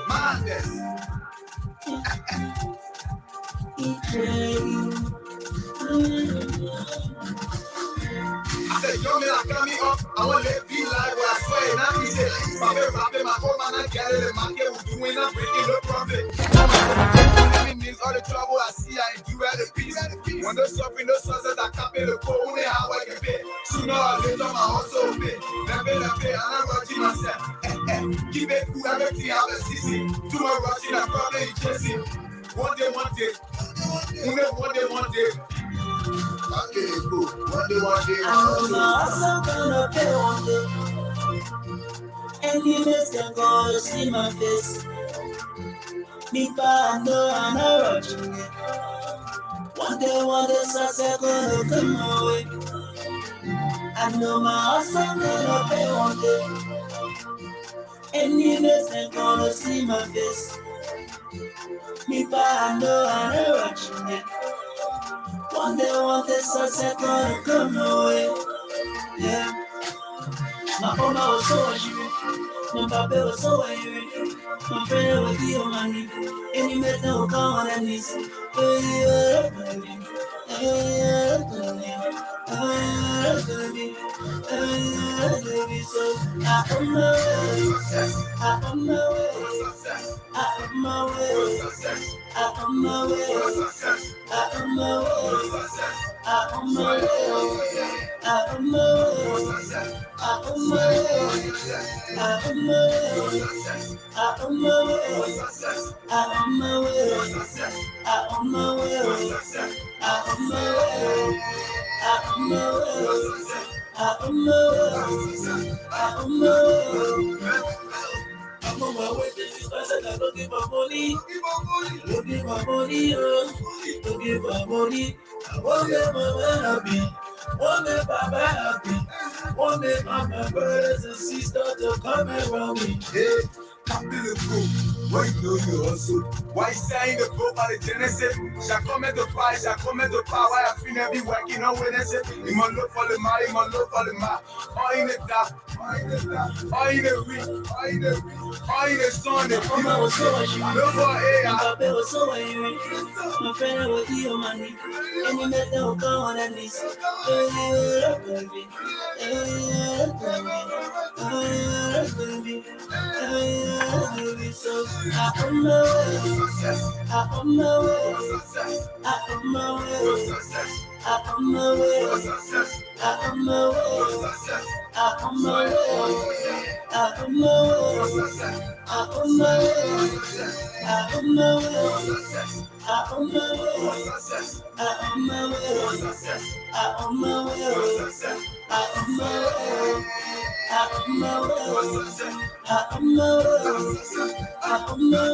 Madness. I said, young men are coming up. I want to be like what I swear. Now he said, Papa, my home and I carry the market. We're doing I'm breaking the profit. Living means all the trouble I see, I do at the peace. When the suffering, the success, I can't pay the poor, only how I can pay. Sooner or later, my hustle will pay. Never pay, and I'm rushing myself. Keep it cool, everything I have a CC. Too much rushing, I'm probably chasing. One day. One day. One day. I'm also gonna pay one day. Enemies can go to see my face. People I know I'm not rushing it. One day, success gonna come my way. I know my hustle gonna pay one day. Enemies can go to see my face. People I know I'm not rushing it. One day, success gonna come my way. Yeah. My mama was so angry. My papa was so angry. My friend was the money. Any method will come on and this. So I'm on my way to this person. I don't give my money. Don't give my money. Don't give my money. I won't let my man happy. Won't let Baba happy. Won't let my brothers and sisters to come around me. Hey, I'm the proof. Why you know you hustle? Why saying the proof by the Genesis? Shall come at the price, shall come at the power. I feel be working on Wednesday. You must look for the man, you must look for the man. All in the dark, all in the week, all in the sun. The Mama was so angry. no for air. My papa was so angry. My friend was the money. Any method will come on and this. So I'm my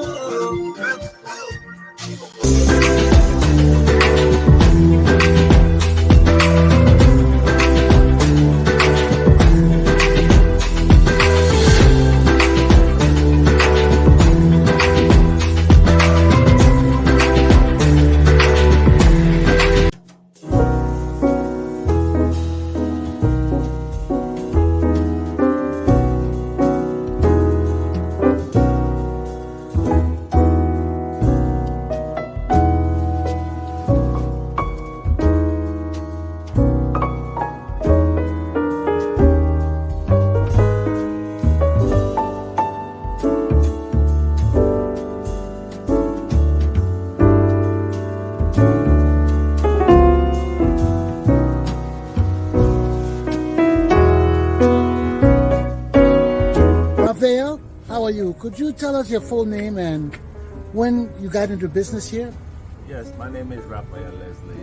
How are you? Could you tell us your full name and when you got into business here? Yes, my name is Raphael Leslie.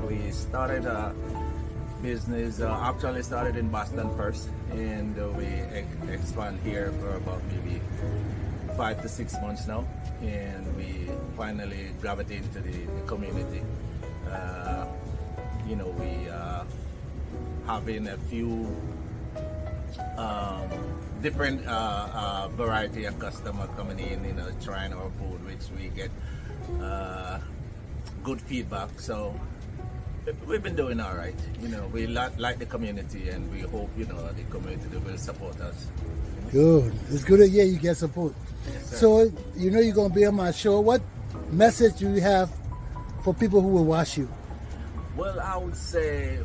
We started a business, actually started in Boston first, and we expand here for about maybe 5 to 6 months now, and we finally gravitate into the community. You know, we are having a few different variety of customers coming in, you know, trying our food, which we get good feedback. So we've been doing all right. You know, we like the community, and we hope, you know, the community will support us in the Good. It's good to hear you get support. Yes, sir. So, you know you're going to be on my show. What message do you have for people who will watch you? Well, I would say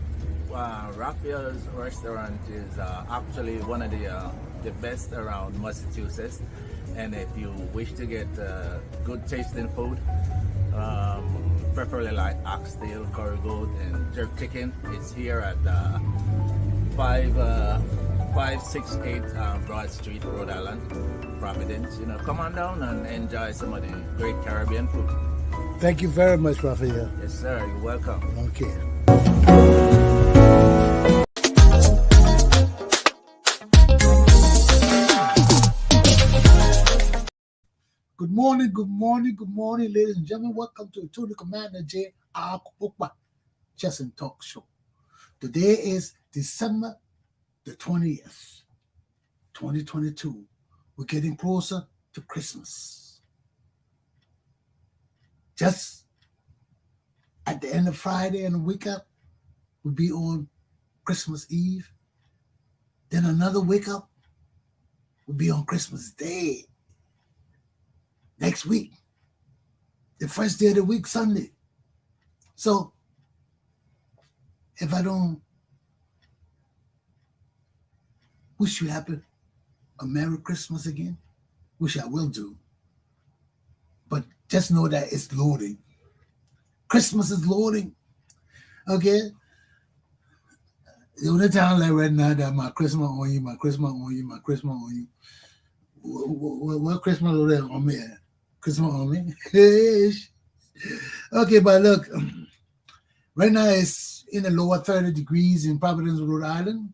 Raphael's restaurant is actually one of the best around Massachusetts. And if you wish to get good tasting food, preferably like oxtail, curry goat, and jerk chicken, it's here at 568 Broad Street, Rhode Island, Providence. You know, come on down and enjoy some of the great Caribbean food. Thank you very much, Raphael. Yes, sir. You're welcome. Okay. Good morning, ladies and gentlemen. Welcome to the Commander J. Glapohkpa Chesson Talk Show. Today is December the 20th, 2022. We're getting closer to Christmas. Just at the end of Friday and the week up, we'll be on Christmas Eve. Then another wake up will be on Christmas Day. Next week, the first day of the week, Sunday. So, if I don't wish you happy a Merry Christmas again, which I will do, but just know that it's loading. Christmas is loading. Okay? The only time like right now that my Christmas on you, what Christmas on me? Christmas on me. Okay, but look, right now it's in the lower 30 degrees in Providence, Rhode Island.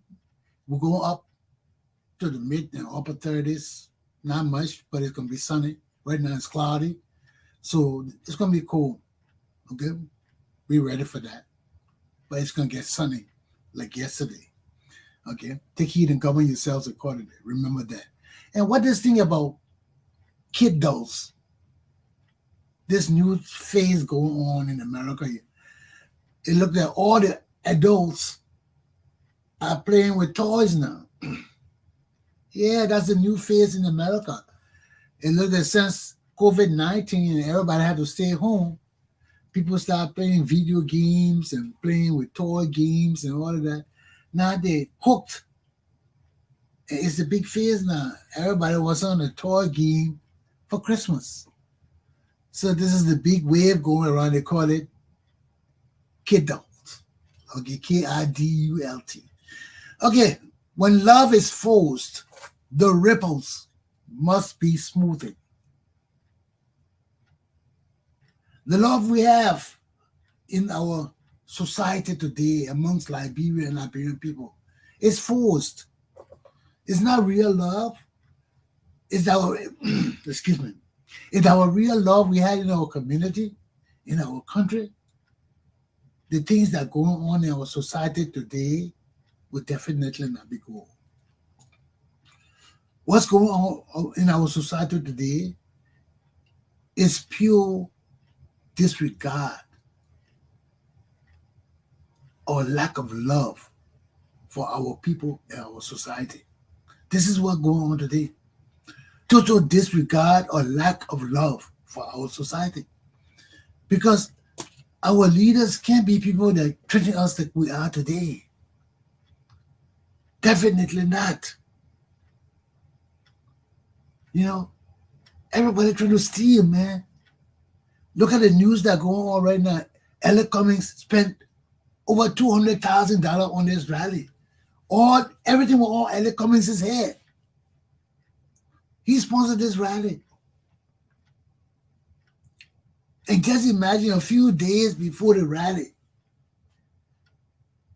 We're going up to the mid and upper 30s. Not much, but it's going to be sunny. Right now it's cloudy. So it's going to be cold. Okay? Be ready for that. But it's going to get sunny like yesterday. Okay? Take heed and govern yourselves accordingly. Remember that. And what this thing about kiddos, this new phase going on in America, it looks like all the adults are playing with toys now. Yeah, that's a new phase in America. It looks like since COVID-19 and everybody had to stay home, people start playing video games and playing with toy games and all of that. Now they're hooked. It's a big phase now. Everybody was on a toy game for Christmas. So this is the big wave going around. They call it kidult. Okay, Kidult. Okay, when love is forced, the ripples must be smoothed. The love we have in our society today amongst Liberia and Liberian people is forced. It's not real love. It's our, excuse me, it's our real love we had in our community, in our country. The things that are going on in our society today would definitely not be good. What's going on in our society today is pure disregard or lack of love for our people and our society. This is what's going on today. Total disregard or lack of love for our society. Because our leaders can't be people that are treating us like we are today. Definitely not. You know, everybody trying to steal, man. Look at the news that going on right now. Elliot Cummings spent over $200,000 on this rally. Everything was on Elliot Cummings' head. He sponsored this rally. And just imagine a few days before the rally,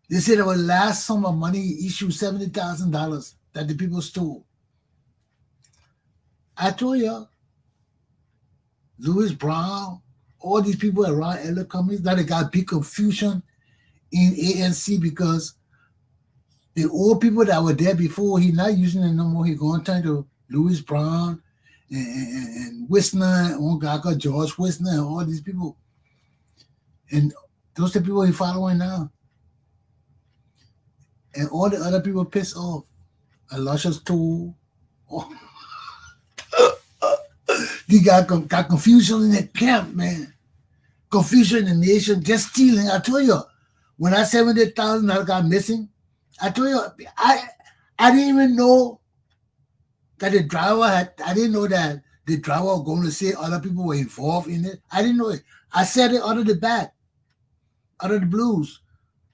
they said our last sum of money issued $70,000 that the people stole. I told you, Louis Brown, all these people around Elliot Cummings, that they got big confusion in ANC because the old people that were there before, he's not using it no more. He's going to turn to Louis Brown and Wisner, Ongaka, George Wisner, and all these people. And those are the people he's following now. And all the other people pissed off. Alusha's told Oh, they got confusion in the camp, man. Confusion in the nation, just stealing. I told you, when I $70,000 got missing, I told you, I didn't even know that the driver had. I didn't know that the driver was going to say other people were involved in it. I didn't know it. I said it out of the back, out of the blues.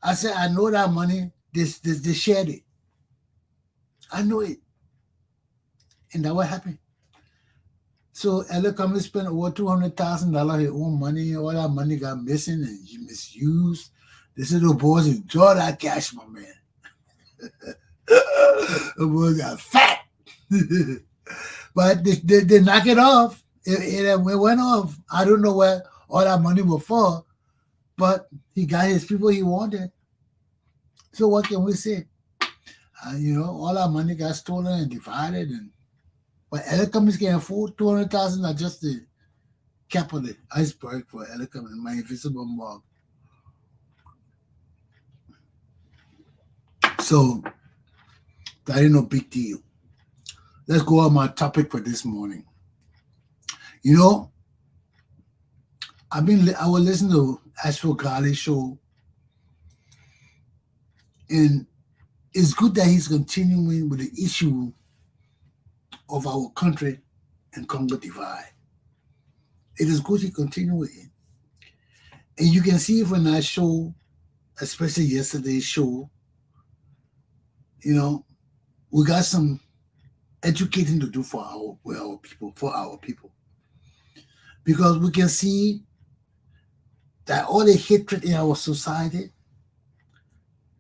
I said, I know that money. They shared it. I know it, and that what happened. So Ella Cummings spent over $200,000 his own money. All that money got missing and misused. This little boys enjoy that cash, my man. The boys got fat. But they knock it off. It went off. I don't know where all that money was for, but he got his people he wanted. So what can we say? All that money got stolen and divided, but Ella Cummings can afford $200,000 are just the cap of the iceberg for Ella Cummings, my invisible mug. So that ain't no big deal. Let's go on my topic for this morning. I was listening to Ashford Garley's show, and it's good that he's continuing with the issue of our country and Congo divide. It is good to continue with it. And you can see from that show, especially yesterday's show, we got some educating to do for our people. Because we can see that all the hatred in our society,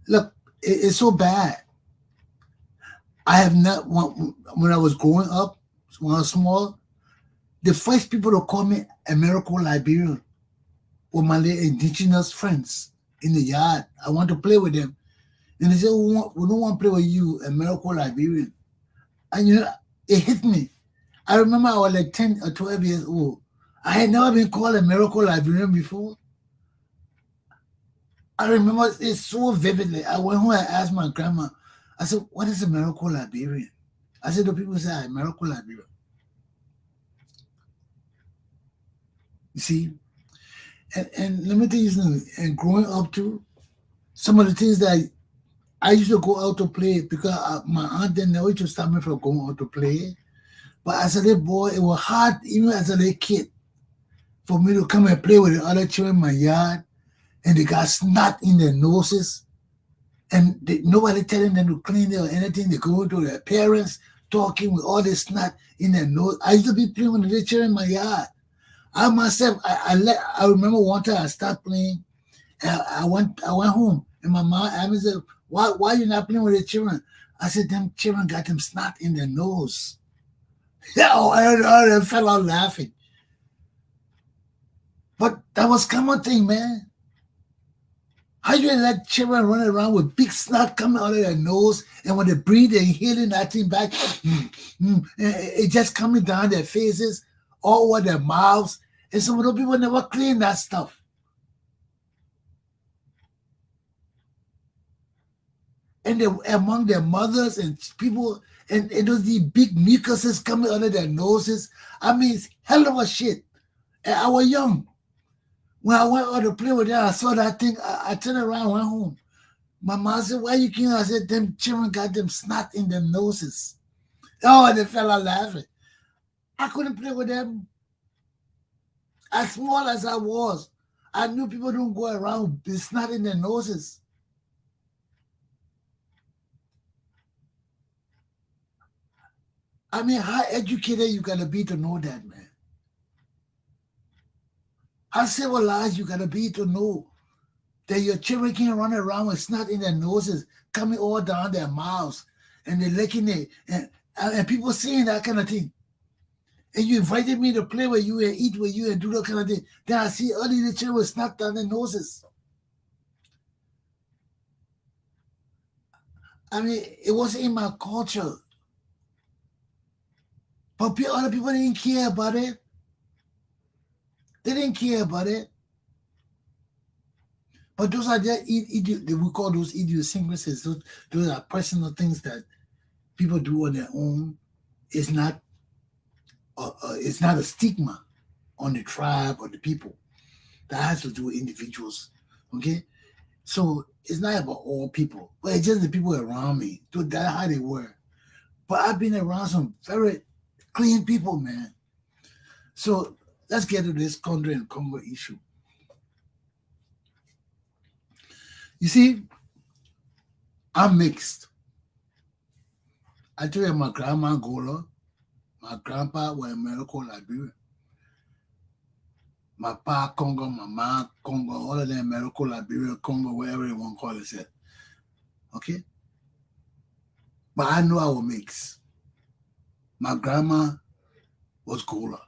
look, it's so bad. I have not, when I was growing up, when I was small, the first people to call me a miracle Liberian were my little indigenous friends in the yard. I want to play with them. And they said, we don't want to play with you, a miracle Liberian. And it hit me. I remember I was like 10 or 12 years old. I had never been called a miracle Liberian before. I remember it so vividly. I went home and asked my grandma, I said, what is a miracle Liberian? I said, the people say, I'm a miracle Liberian. You see? And let me tell you something. And growing up too, some of the things that I used to go out to play because my aunt didn't know it to stop me from going out to play. But as a little boy, it was hard, even as a little kid, for me to come and play with the other children in my yard, and they got snot in their noses, and nobody telling them to clean it or anything. They go to their parents, talking with all this snot in their nose. I used to be playing with the little children in my yard. I myself, I remember one time I started playing, and I went home, and my mom asked me, said, why you not playing with the children? I said, them children got them snot in their nose. I fell out laughing. But that was common thing, man. How you let children run around with big snot coming out of their nose, and when they breathe, they're inhaling that thing back. It just coming down their faces, all over their mouths. And some of those people never clean that stuff. And they among their mothers and people, and these big mucuses coming out of their noses. I mean, it's hell of a shit. And I was young. When I went out to play with them, I saw that thing. I turned around, went home. My mom said, why you cleaning? I said, them children got them snot in their noses. Oh, and they fell out laughing. I couldn't play with them. As small as I was, I knew people don't go around with snot in their noses. I mean, how educated you gotta be to know that, man? How civilized you gotta be to know that your children can run around with snot in their noses, coming all down their mouths, and they're licking it, and people saying that kind of thing. And you invited me to play with you and eat with you and do that kind of thing. Then I see all these children with snot down their noses. I mean, it wasn't in my culture. But other people didn't care about it. They didn't care about it. But those are just, we call those idiosyncrasies. Those are personal things that people do on their own. it's not a stigma on the tribe or the people. That has to do with individuals. Okay, so it's not about all people, but it's just the people around me. So that's how they were. But I've been around some very clean people, man. So let's get to this country and Congo issue. You see, I'm mixed. I tell you, my grandma Angola, my grandpa was American Liberia. My pa Congo, my mom Congo, all of them American Liberia, Congo, wherever you want to call it. Okay? But I know I was mixed. My grandma was Gola.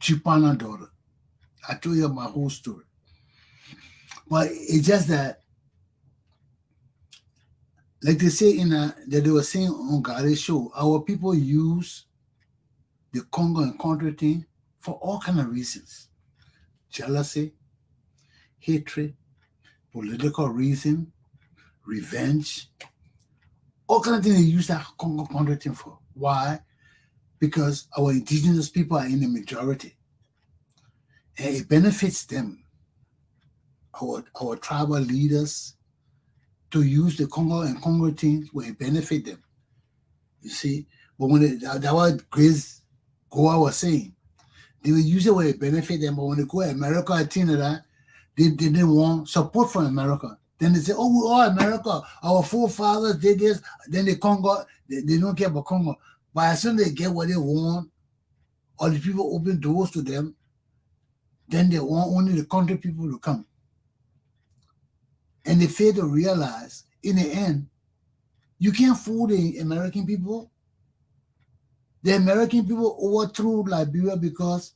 Chipana daughter. I told you my whole story. But it's just that, like they say that they were saying on Gary's show, our people use the Congo and country thing for all kind of reasons. Jealousy, hatred, political reason, revenge, all kind of things they use that Congo country thing for. Why? Because our indigenous people are in the majority. And it benefits them, our tribal leaders, to use the Congo and Congo things where it benefit them. You see? But when that's what Grace Goa was saying. They will use it where it benefit them, but when they go to America and things like that, they didn't want support from America. Then they say, oh, we are America. Our forefathers did this. Then the Congo, they don't care about Congo. But as soon as they get what they want, or the people open doors to them, then they want only the country people to come. And they fail to realize, in the end, you can't fool the American people. The American people overthrew Liberia because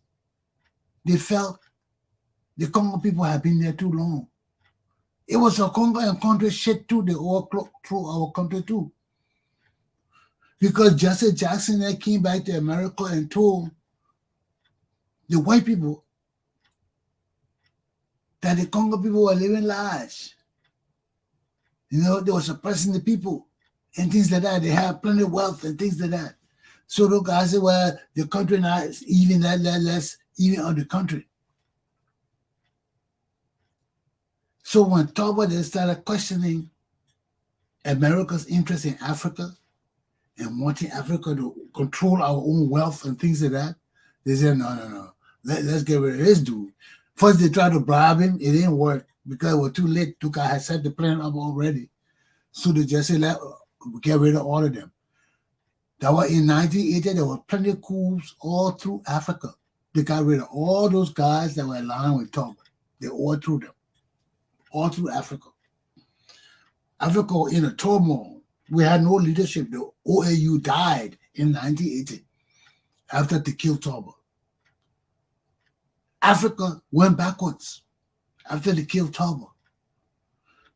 they felt the Congo people had been there too long. It was a Congo and country shit too. They overthrew our country too. Because Jesse Jackson came back to America and told the white people that the Congo people were living lies. You know, they were suppressing the people and things like that. They had plenty of wealth and things like that. So those guys said, well, the country now is even that less even on the country. So when Toba they started questioning America's interest in Africa and wanting Africa to control our own wealth and things like that, they said, no. Let's get rid of this dude. First they tried to bribe him. It didn't work because it was too late. Tuka had set the plan up already. So they just said, get rid of all of them. That was in 1980, there were plenty of coups all through Africa. They got rid of all those guys that were aligned with Toba. They overthrew them. All through Africa. Africa was in a turmoil. We had no leadership. The OAU died in 1980 after they killed Toba. Africa went backwards after they killed Toba.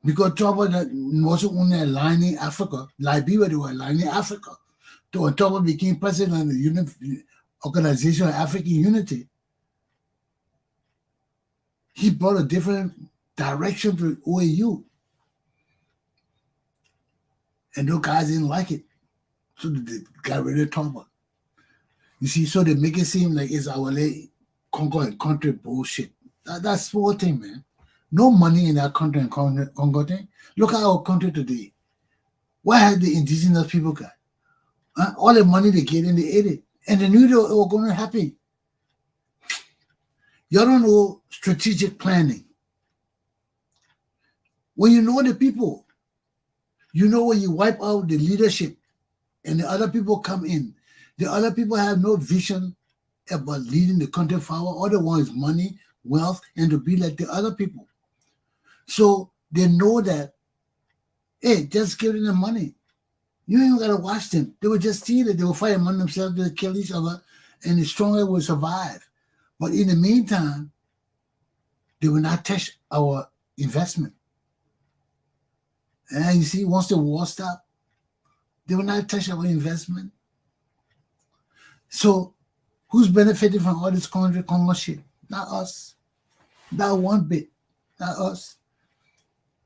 Because Toba wasn't only aligning Africa, Liberia, they were aligning Africa. So when Toba became president of the Organization of African Unity, he brought a different direction to OAU. And those guys didn't like it. So they got rid of Toba. You see, so they make it seem like it's our Congo and country bullshit. That's small thing, man. No money in that country and Congo thing. Look at our country today. What have the indigenous people got? All the money they get and they ate it. And they knew they were going to happen. You don't know strategic planning. When you know the people, you know when you wipe out the leadership and the other people come in, the other people have no vision about leading the country forward. All they want is money, wealth, and to be like the other people. So they know that, hey, just give them the money. You ain't got to watch them. They will just steal it. They will fight among themselves. They will kill each other, and the stronger will survive. But in the meantime, they will not touch our investment. And you see, once the war stops, they will not touch our investment. So who's benefiting from all this Congo shit? Not us. Not one bit. Not us.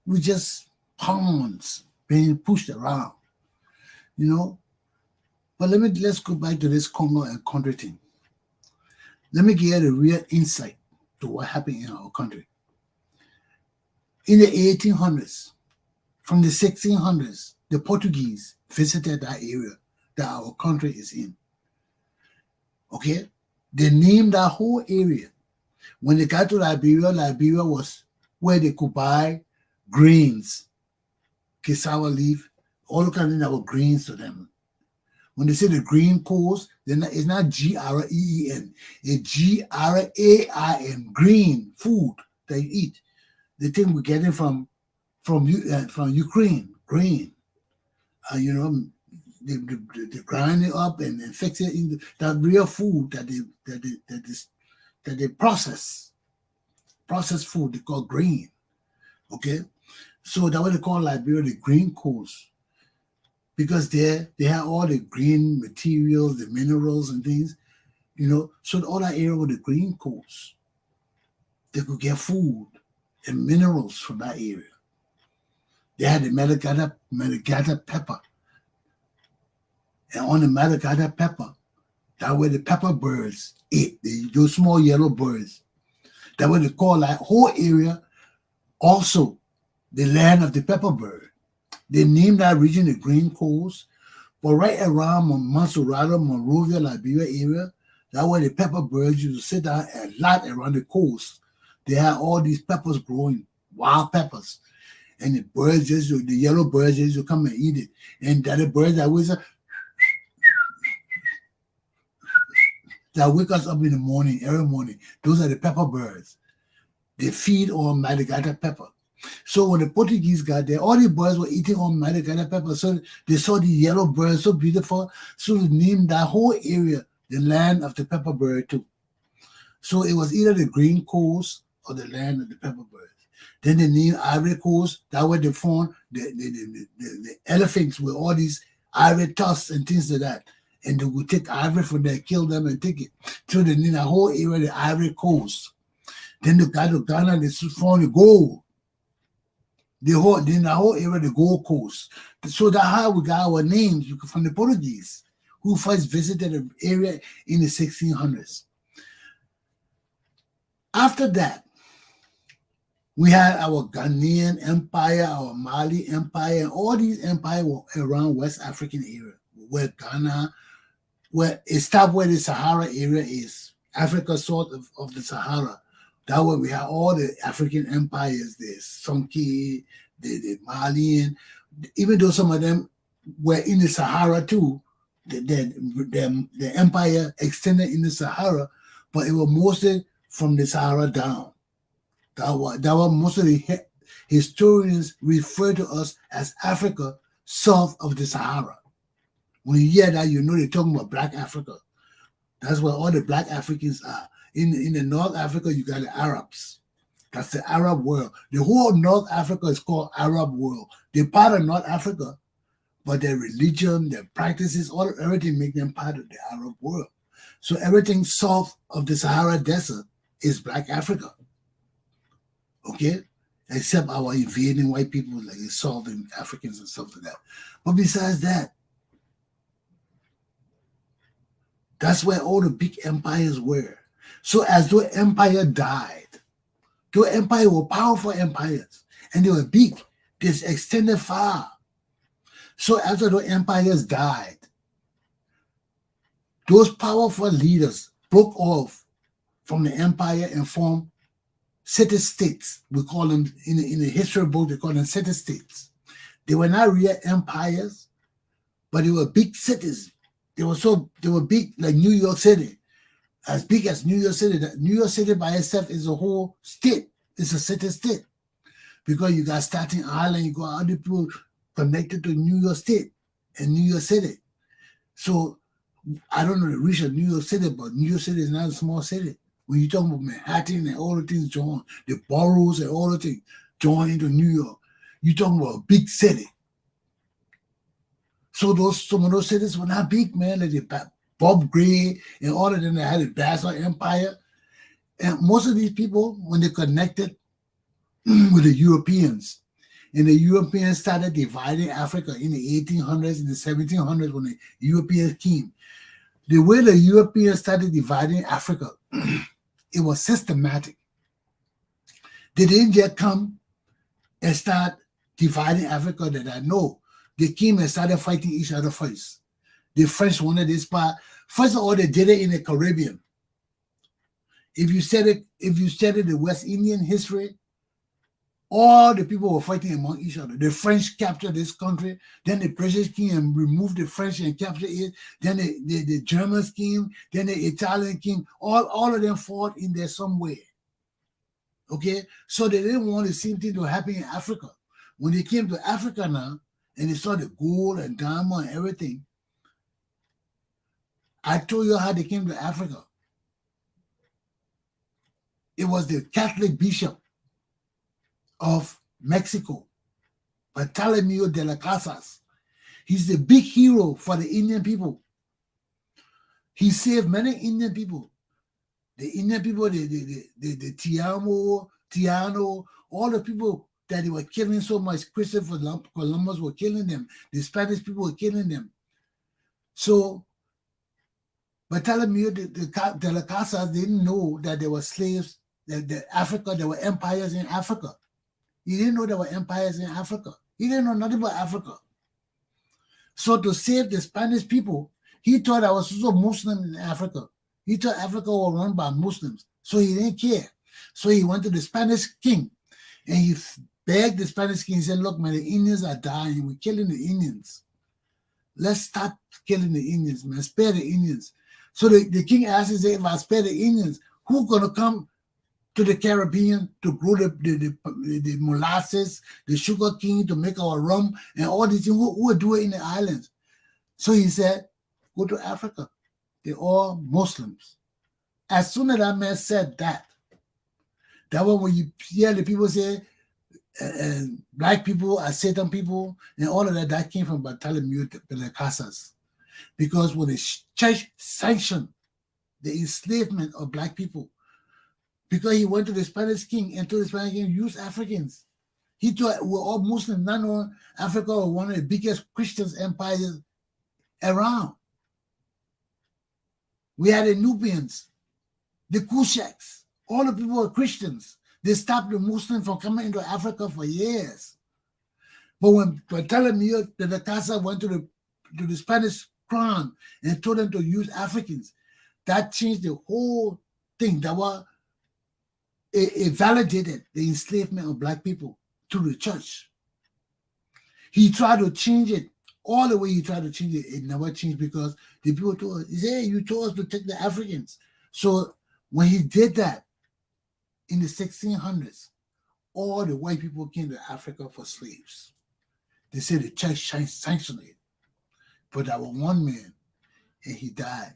We just pawns being pushed around. You know? But let's go back to this Congo and country thing. Let me give you the real insight to what happened in our country. In the 1800s, from the 1600s, the Portuguese visited that area that our country is in. Okay? They named that whole area. When they got to Liberia was where they could buy grains, cassava leaf, all the kind of things that were grains to them. When they say the green coast, then it's not Green, it's Grain, green food that you eat. The thing we're getting from Ukraine, grain. They grind it up and then fix it into that real food that they process. Processed food they call grain. Okay, so that's what they call Liberia the green coast. Because they have all the green materials, the minerals and things, so all that area with the green coast, they could get food and minerals from that area. They had the Madagascar pepper. And on the Madagascar pepper, that's where the pepper birds ate, those small yellow birds. That's what they call that whole area also the land of the pepper bird. They named that region the Green Coast, but right around Monserrate, Monrovia, Liberia area, that's where the pepper birds used to sit down a lot around the coast. They had all these peppers growing, wild peppers. And the birds the yellow birds used to come and eat it. And that the birds that wake us up in the morning, every morning. Those are the pepper birds. They feed on Madagascar pepper. So when the Portuguese got there, all the birds were eating on Madagascar pepper. So they saw the yellow birds so beautiful. So they named that whole area the land of the pepper bird too. So it was either the Green Coast or the land of the pepper birds. Then they named Ivory Coast. That way they found the elephants with all these ivory tusks and things like that. And they would take ivory from there, kill them and take it. So they named the whole area the Ivory Coast. Then they got to Ghana, they found the gold. The whole area, the Gold Coast. So that's how we got our names from the Portuguese, who first visited the area in the 1600s. After that, we had our Ghanaian Empire, our Mali Empire, and all these empires were around West African area, where Ghana, where it stopped where the Sahara area is, Africa sort of the Sahara. That way we have all the African empires, the Sonki, the Malian, even though some of them were in the Sahara too, the empire extended in the Sahara, but it was mostly from the Sahara down. That was most of the historians refer to us as Africa south of the Sahara. When you hear that, you know they're talking about Black Africa. That's where all the Black Africans are. In the North Africa, you got the Arabs. That's the Arab world. The whole North Africa is called Arab world. They're part of North Africa, but their religion, their practices, everything make them part of the Arab world. So everything south of the Sahara Desert is Black Africa. Okay? Except our invading white people like the Southern Africans and stuff like that. But besides that, that's where all the big empires were. So as though empire died, those empires were powerful empires, and they were big. They extended far. So after those empires died, those powerful leaders broke off from the empire and formed city-states. We call them, in the history book, they call them city-states. They were not real empires, but they were big cities. They were big like New York City. As big as New York City. New York City by itself is a whole state. It's a city-state. Because you got Staten Island, you got other people connected to New York State and New York City. So I don't know the reach of New York City, but New York City is not a small city. When you talk about Manhattan and all the things join, the boroughs and all the things join into New York, you're talking about a big city. So some of those cities were not big, man. Like the Bob Gray and all of them that had the Basel Empire. And most of these people, when they connected with the Europeans, and the Europeans started dividing Africa in the 1800s and the 1700s when the Europeans came. The way the Europeans started dividing Africa, it was systematic. They didn't just come and start dividing Africa that I know. They came and started fighting each other first. The French wanted this part. First of all, they did it in the Caribbean. If you study the West Indian history, all the people were fighting among each other. The French captured this country, then the British came and removed the French and captured it. Then the Germans came, then the Italian came. All of them fought in there somewhere. Okay, so they didn't want the same thing to happen in Africa. When they came to Africa now, and they saw the gold and diamond and everything, I told you how they came to Africa. It was the Catholic bishop of Mexico, Bartolomeo de las Casas. He's the big hero for the Indian people. He saved many Indian people. The Indian people, the Tiano, all the people that they were killing so much. Christopher Columbus were killing them. The Spanish people were killing them. So Bartolomeo de las Casas didn't know that there were slaves, that Africa, there were empires in Africa. He didn't know there were empires in Africa. He didn't know nothing about Africa. So to save the Spanish people, he thought I was also Muslim in Africa. He thought Africa was run by Muslims. So he didn't care. So he went to the Spanish king and he begged the Spanish king. He said, look, man, the Indians are dying. We're killing the Indians. Let's stop killing the Indians, man. Spare the Indians. So the king asked, he said, if I spare the Indians, who's going to come to the Caribbean to grow the molasses, the sugar cane, to make our rum, and all these things? Who will do it in the islands? So he said, go to Africa. They're all Muslims. As soon as that man said that was when you hear the people say, black people are Satan people, and all of that came from Bartolomeo de las Casas. Because when the church sanctioned the enslavement of black people, because he went to the Spanish king and told the Spanish king, use Africans. He thought we're all Muslims. Not knowing Africa was one of the biggest Christian empires around. We had the Nubians, the Kushaks. All the people were Christians. They stopped the Muslims from coming into Africa for years. But when Bartolomeo de las Casas went to the Spanish crown and told them to use Africans, that changed the whole thing. That was it validated the enslavement of black people to the church. He tried to change it. All the way he tried to change it, it never changed because the people told us, he said, hey, you told us to take the Africans. So when he did that in the 1600s, all the white people came to Africa for slaves. They said the church sanctioned it. But there was one man and he died.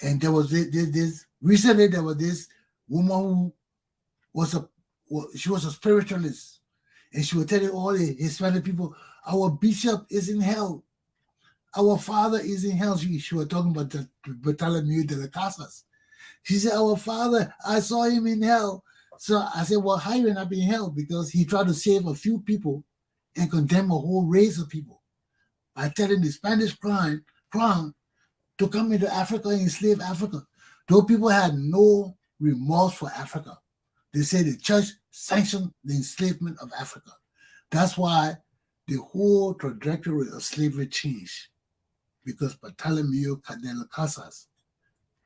And there was this recently there was this woman who she was a spiritualist, and she was telling all the Hispanic people, our bishop is in hell. Our father is in hell. She was talking about the Bartolomeo de las Casas. She said, our father, I saw him in hell. So I said, well, how you not in hell? Because he tried to save a few people and condemn a whole race of people by telling the Spanish crown to come into Africa and enslave Africa. Those people had no remorse for Africa. They say the church sanctioned the enslavement of Africa. That's why the whole trajectory of slavery changed, because Bartolomeo de las Casas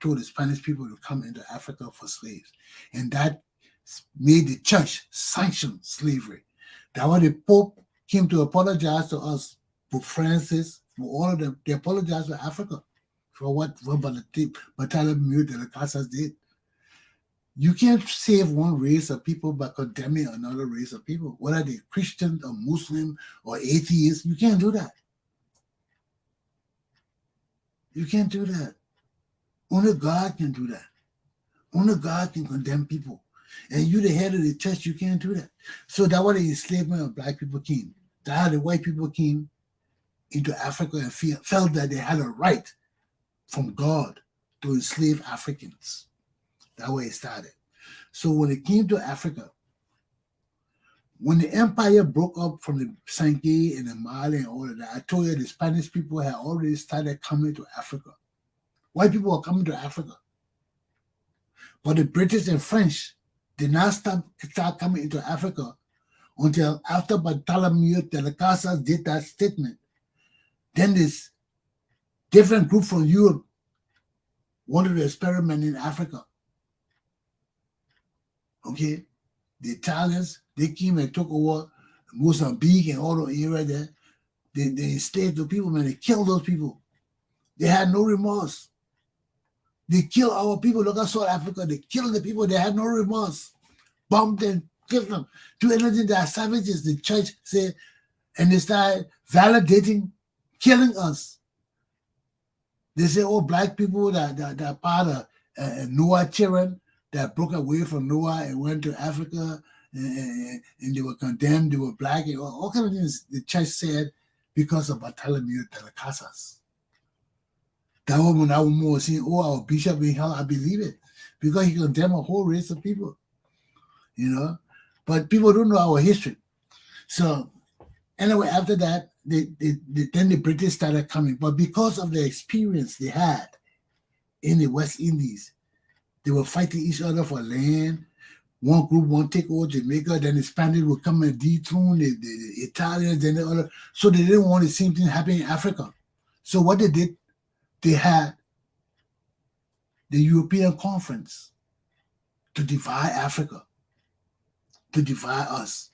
told the Spanish people to come into Africa for slaves. And that made the church sanction slavery. That's why the Pope came to apologize to us, Pope Francis, for all of them. They apologized to Africa for what Bartolomeo de las Casas did. You can't save one race of people by condemning another race of people, whether they're Christian or Muslim or atheist. You can't do that. You can't do that. Only God can do that. Only God can condemn people. And you, the head of the church, you can't do that. So that's why the enslavement of black people came. That's how the white people came into Africa and felt that they had a right from God to enslave Africans. That's where it started. So when it came to Africa, When the empire broke up from the Sankey and the Mali and all of that, I told you the Spanish people had already started coming to Africa. White people were coming to Africa. But the British and French did not start coming into Africa until after Bartholomew de las Casas did that statement. Then this different group from Europe wanted to experiment in Africa. Okay? The Italians, they came and took over Mozambique and all the area there. They enslaved the people, man. They killed those people. They had no remorse. They killed our people. Look at South Africa. They killed the people. They had no remorse. Bombed them, killed them. Do anything. They are savages. The church said, and they started validating, killing us. They say, oh, black people that are part of Noah children that broke away from Noah and went to Africa and they were condemned. They were black. And all kinds of things the church said because of Bartholomew de las Casas. That woman was saying, oh, our bishop in hell, I believe it. Because he condemned a whole race of people. You know? But people don't know our history. So anyway, after that, then the British started coming. But because of the experience they had in the West Indies, they were fighting each other for land. One group won't take over Jamaica, then the Spanish would come and dethrone the Italians, then the other. So they didn't want the same thing happen in Africa. So what they did, they had the European Conference to divide Africa, to divide us.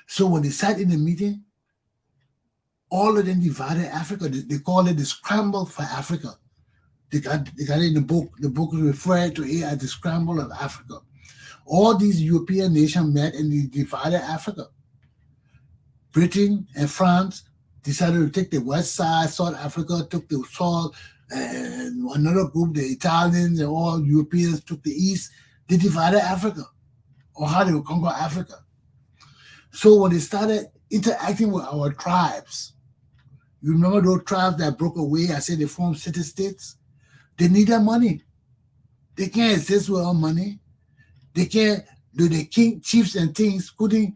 So when they sat in the meeting, all of them divided Africa. They call it the scramble for Africa. They got it in the book. The book is referred to it as the scramble of Africa. All these European nations met and they divided Africa. Britain and France decided to take the west side. South Africa took the south, and another group, the Italians and all Europeans, took the east. They divided Africa, or how they would conquer Africa. So when they started interacting with our tribes, you remember those tribes that broke away? I said they formed city-states. They needed money. They can't exist without money. They can't, the king, chiefs and things couldn't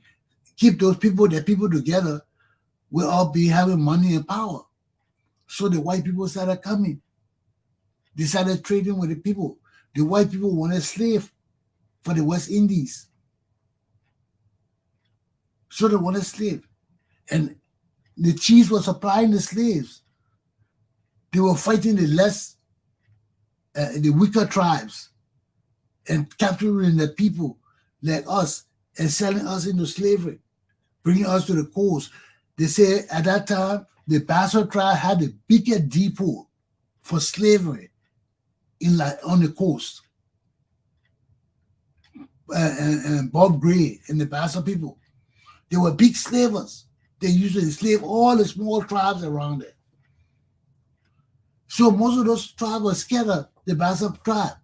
keep their people together without having money and power. So the white people started coming. They started trading with the people. The white people wanted slaves for the West Indies. So they wanted slaves. And the chiefs were supplying the slaves. They were fighting the weaker tribes and capturing the people like us and selling us into slavery, bringing us to the coast. They say at that time, the Basso tribe had the biggest depot for slavery on the coast. And Bob Gray and the Basso people, they were big slavers. They used to enslave all the small tribes around it. So most of those tribes were scattered, the Basso tribe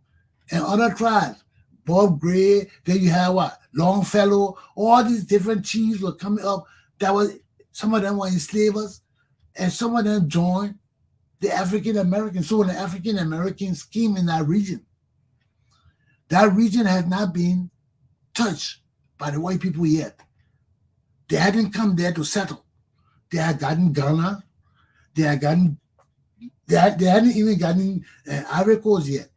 and other tribes. Bob Gray, then you have what? Longfellow, all these different chiefs were coming up. Some of them were enslavers, and some of them joined the African Americans. So when the African Americans came in that region has not been touched by the white people yet. They hadn't come there to settle. They had gotten Ghana. They hadn't even gotten Ivory Coast yet.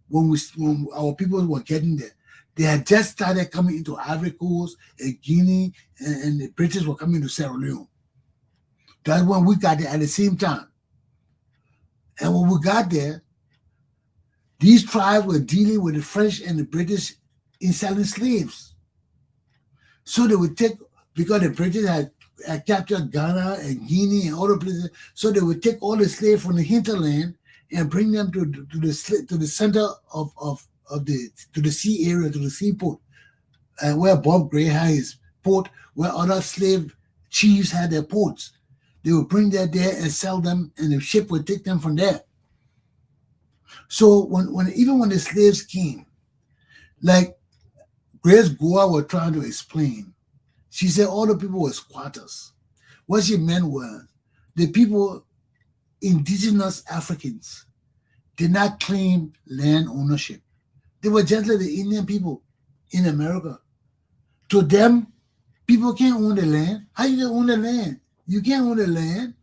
When our people were getting there, they had just started coming into Ivory Coast and Guinea, and the British were coming to Sierra Leone. That's when we got there at the same time. And when we got there, these tribes were dealing with the French and the British in selling slaves. So they would take, because the British had captured Ghana and Guinea and other places, so they would take all the slaves from the hinterland and bring them to the center of the sea area, to the seaport, where Bob Gray had his port, where other slave chiefs had their ports. They would bring them there and sell them, and the ship would take them from there. So even when the slaves came, like Grace Goa was trying to explain, she said all the people were squatters. What she meant was the people, indigenous Africans, did not claim land ownership. They were just like the Indian people in America. To them, People can't own the land. How you gonna own the land? You can't own the land.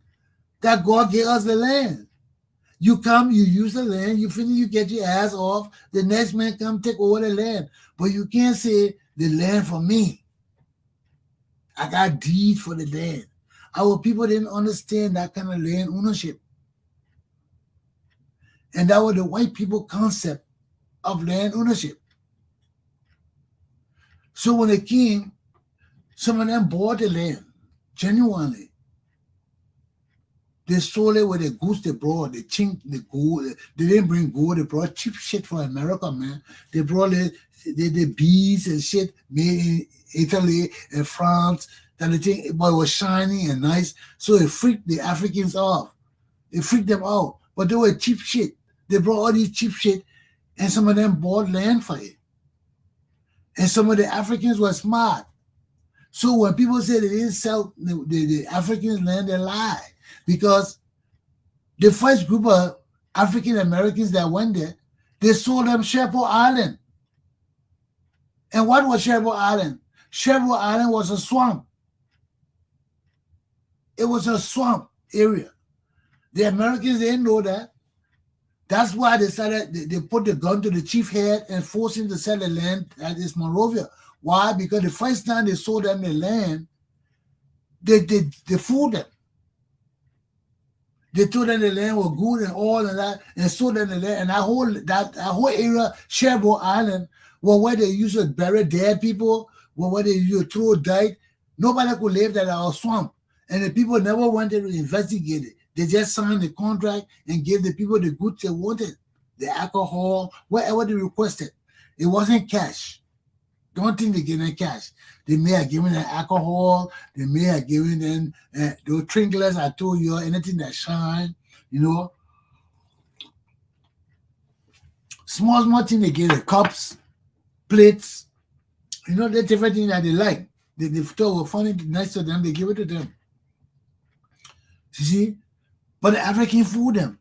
That God gave us the land. You come, you use the land, you finish, you get your ass off. The next man come take over the land. But you can't say the land for me. I got deed for the land. Our people didn't understand that kind of land ownership. And that was the white people concept of land ownership. So when they came, some of them bought the land genuinely. They sold it with the goods they brought. They chink the gold. They didn't bring gold. They brought cheap shit from America, man. They brought the beads and shit made in Italy and France. That the thing, but it was shiny and nice. So it freaked the Africans off. It freaked them out. But they were cheap shit. They brought all these cheap shit, and some of them bought land for it. And some of the Africans were smart. So when people say they didn't sell the Africans land, they lie. Because the first group of African Americans that went there, they sold them Sherbrooke Island. And what was Sherbrooke Island? Sherbrooke Island was a swamp. It was a swamp area. The Americans didn't know that. That's why they put the gun to the chief head and forced him to sell the land at this Monrovia. Why? Because the first time they sold them the land, they fooled them. They told them the land was good and all and that, and sold them the land. And that whole area, Sherbrooke Island, was where they used to bury dead people, where they used to throw dirt. Nobody could live there in our swamp. And the people never wanted to investigate it. They just signed the contract and gave the people the goods they wanted, the alcohol, whatever they requested. It wasn't cash. Don't think they gave them cash. They may have given them alcohol. They may have given them those trinkets I told you, anything that shine, you know. Small thing they gave them, cups, plates, you know, that's everything that they like. They thought were funny, nice to them, they give it to them. You see? But the African fooled them.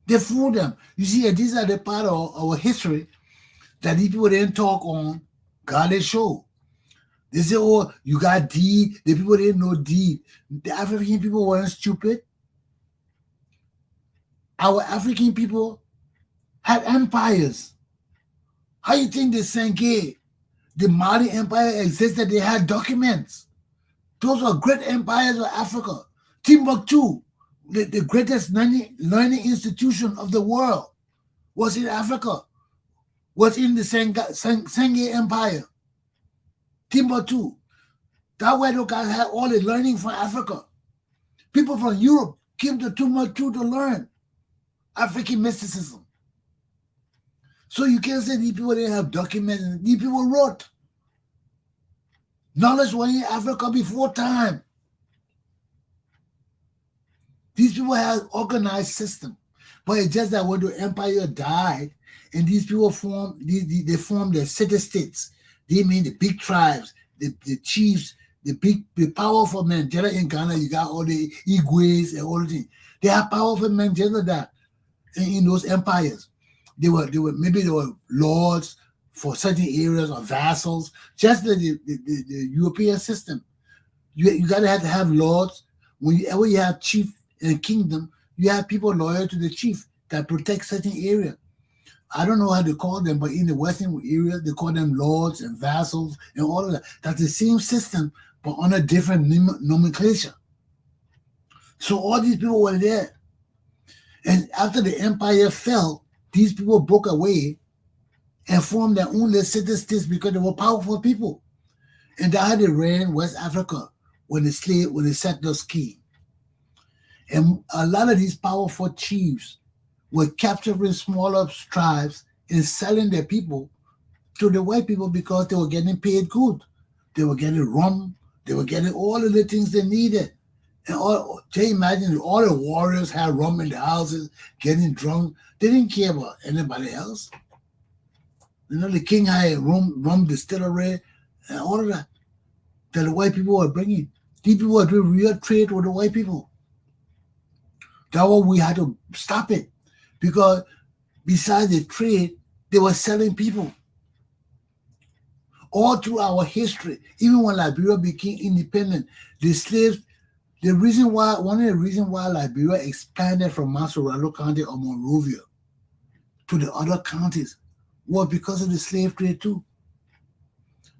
They fooled them. You see, these are the part of our history that these people didn't talk on Garden Show. They say, oh, you got deed. The people didn't know deed. The African people weren't stupid. Our African people had empires. How you think the Congau, the Mali Empire existed? They had documents. Those were great empires of Africa. Timbuktu, the greatest learning institution of the world, was in Africa, was in the Congau Empire. Timbuktu. That way those guys had all the learning from Africa. People from Europe came to Timbuktu to learn African mysticism. So you can't say these people didn't have documents. These people wrote. Knowledge was in Africa before time. These people had organized system. But it's just that when the empire died, and these people formed, they formed the city-states. They mean the big tribes, the chiefs, the powerful men. Just in Ghana, you got all the Igwes and all the things. They have powerful men just like that in those empires. They were lords for certain areas or vassals, just like the European system. You gotta have to have lords. Whenever you have chief in a kingdom, you have people loyal to the chief that protect certain area. I don't know how to call them, but in the Western area, they call them lords and vassals and all of that. That's the same system, but on a different nomenclature. So all these people were there. And after the empire fell, these people broke away and formed their own little city-states because they were powerful people. And that's how they ran West Africa when the settlers came. And a lot of these powerful chiefs were capturing smaller tribes and selling their people to the white people because they were getting paid good. They were getting rum. They were getting all of the things they needed. And can you imagine all the warriors had rum in the houses, getting drunk. They didn't care about anybody else. You know, the king had a rum distillery and all of that the white people were bringing. These people were doing real trade with the white people. That's why we had to stop it. Because besides the trade, they were selling people. All through our history, even when Liberia became independent, the slaves, one of the reasons why Liberia expanded from Masuralo County or Monrovia to the other counties was because of the slave trade too.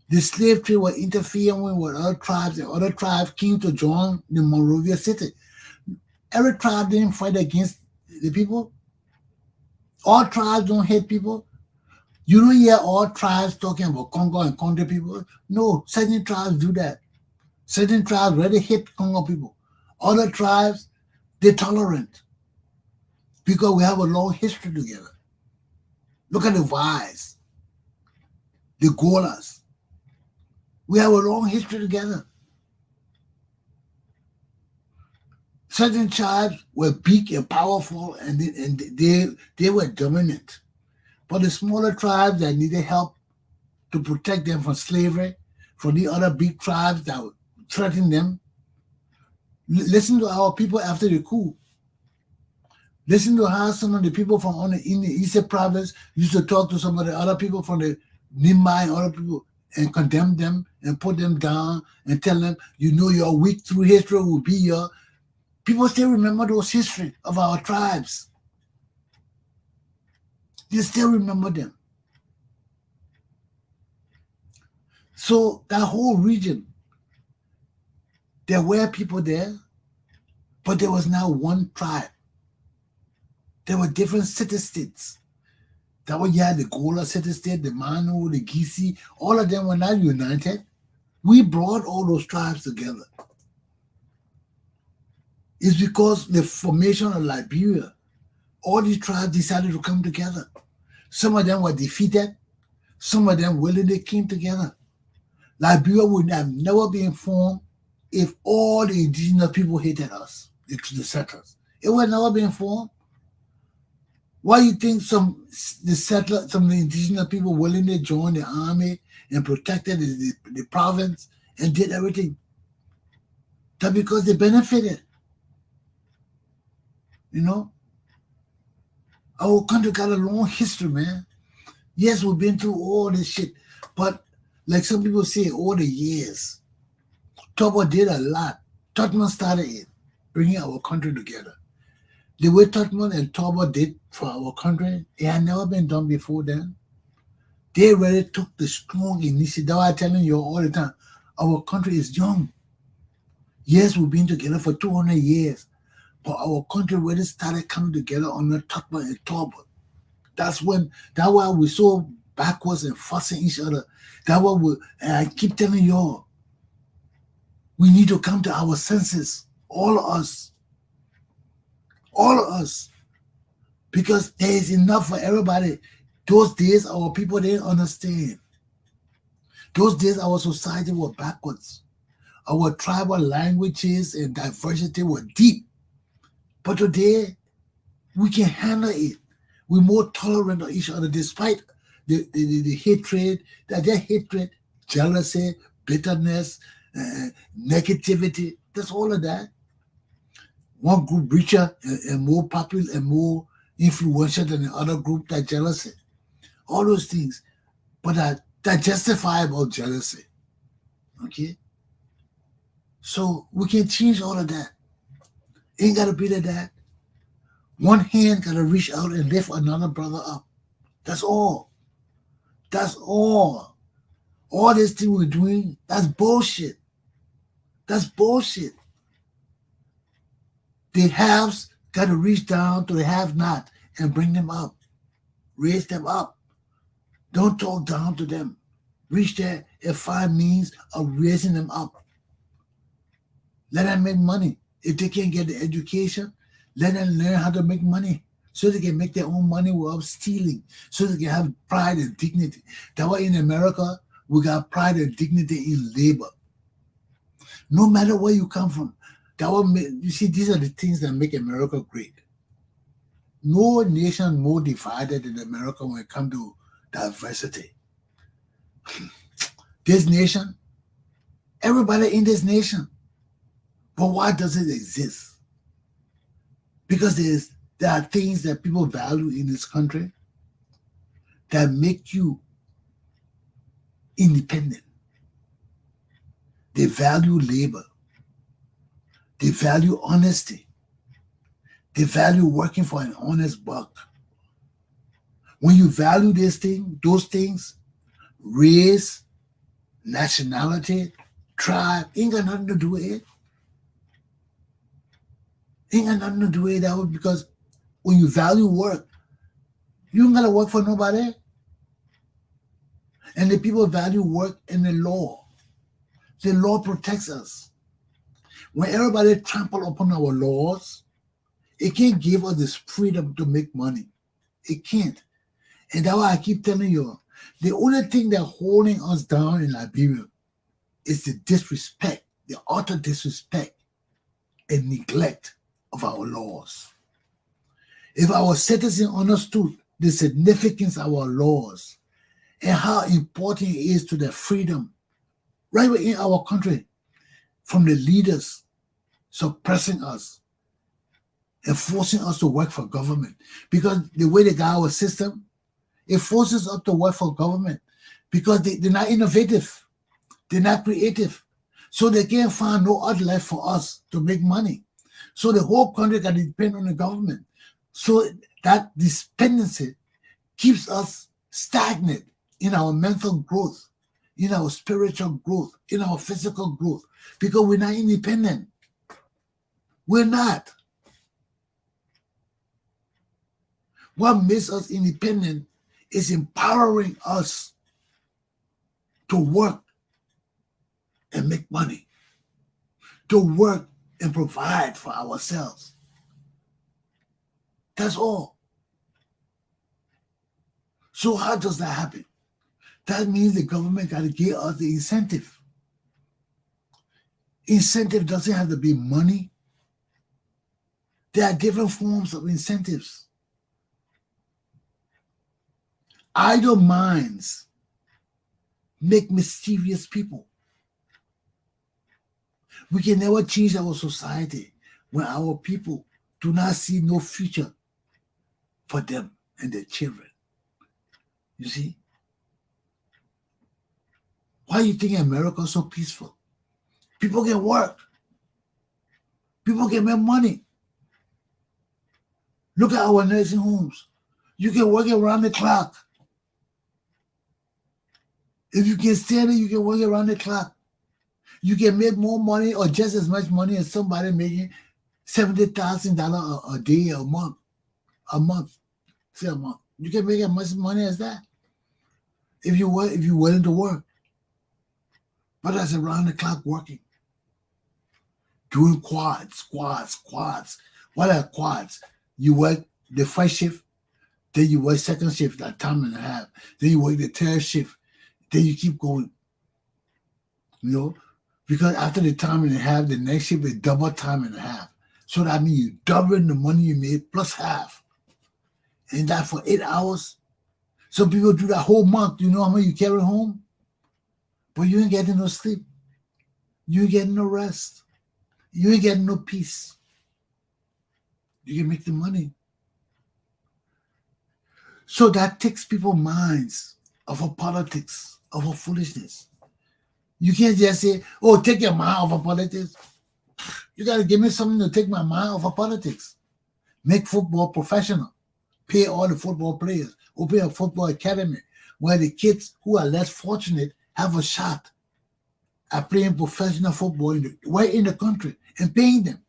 The slave trade was interfering with other tribes, and other tribes came to join the Monrovia city. Every tribe didn't fight against the people. All tribes don't hate people. You don't hear all tribes talking about Congau and Congo people. No, certain tribes do that. Certain tribes really hate Congo people. Other tribes, they're tolerant because we have a long history together. Look at the Vais, the Golas. We have a long history together. Certain tribes were big and powerful, and they were dominant. But the smaller tribes that needed help to protect them from slavery, from the other big tribes that would threaten them. Listen to our people after the coup. Listen to how some of the people from in the Eastern province used to talk to some of the other people from the Nimba and other people and condemn them and put them down and tell them, you know, your weak through history will be your... People still remember those history of our tribes. They still remember them. So that whole region, there were people there, but there was now one tribe. There were different city-states. That was, you had the Gola city-state, the Manu, the Gisi, all of them were not united. We brought all those tribes together. It's because the formation of Liberia, all these tribes decided to come together. Some of them were defeated. Some of them willingly came together. Liberia would have never been formed if all the indigenous people hated us, the settlers. It would have never been formed. Why do you think some of the indigenous people willingly joined the army and protected the province and did everything? That's because they benefited. You know? Our country got a long history, man. Yes, we've been through all this shit, but like some people say, all the years, Tobo did a lot. Totman started it, bringing our country together. The way Totman and Tobo did for our country, it had never been done before then. They really took the strong initiative. That's why I'm telling you all the time, our country is young. Yes, we've been together for 200 years, but our country really started coming together under Totman and Tobo. That's why we're so backwards and fussing each other. That's why I keep telling y'all, we need to come to our senses, all of us. All of us. Because there is enough for everybody. Those days, our people didn't understand. Those days, our society was backwards. Our tribal languages and diversity were deep. But today, we can handle it. We're more tolerant of each other despite the hatred, jealousy, bitterness, negativity. That's all of that. One group richer and more popular and more influential than the other group, that jealousy. All those things. But that justifiable jealousy. Okay? So we can change all of that. Ain't got to be like that. One hand got to reach out and lift another brother up. That's all. That's all. All this thing we're doing, that's bullshit. That's bullshit. The haves got to reach down to the have-not and bring them up. Raise them up. Don't talk down to them. Reach there and find means of raising them up. Let them make money. If they can't get the education, let them learn how to make money so they can make their own money without stealing, so they can have pride and dignity. That's why in America, we got pride and dignity in labor. No matter where you come from. You see, these are the things that make America great. No nation more divided than America when it comes to diversity. This nation, everybody in this nation. But why does it exist? Because there are things that people value in this country that make you independent. They value labor. They value honesty. They value working for an honest buck. When you value those things, race, nationality, tribe, ain't got nothing to do with it. Ain't got nothing to do with that, because when you value work, you don't gotta work for nobody. And the people value work and the law. The law protects us. When everybody trample upon our laws, it can't give us this freedom to make money. It can't. And that's why I keep telling you, the only thing that's holding us down in Liberia is the disrespect, the utter disrespect and neglect of our laws. If our citizens understood the significance of our laws and how important it is to their freedom right within our country from the leaders suppressing us and forcing us to work for government, because the way they got our system, it forces us to work for government because they're not innovative, they're not creative, so they can't find no other life for us to make money. So the whole country got to depend on the government. So that dependency keeps us stagnant in our mental growth, in our spiritual growth, in our physical growth, because we're not independent. We're not. What makes us independent is empowering us to work and make money, to work and provide for ourselves. That's all. So how does that happen? That means the government got to give us the incentive. Incentive doesn't have to be money. There are different forms of incentives. Idle minds make mischievous people. We can never change our society when our people do not see no future for them and their children. You see? Why do you think America is so peaceful? People can work. People can make money. Look at our nursing homes. You can work around the clock. If you can stand it, you can work around the clock. You can make more money or just as much money as somebody making $70,000 a day, a month. Say a month. You can make as much money as that if you're willing to work. But that's around the clock working. Doing quads. What are quads? You work the first shift, then you work second shift, like time and a half. Then you work the third shift. Then you keep going. You know? Because after the time and a half, the next shift is double time and a half. So that means you doubling the money you made plus half. And that for 8 hours. Some people do that whole month. You know how much you carry home? But you ain't getting no sleep. You ain't getting no rest. You ain't getting no peace. You can make the money. So that takes people's minds off of politics, off of foolishness. You can't just say, oh, take your mind off of politics. You got to give me something to take my mind off of politics. Make football professional. Pay all the football players. Open a football academy where the kids who are less fortunate have a shot at playing professional football right in the country and paying them.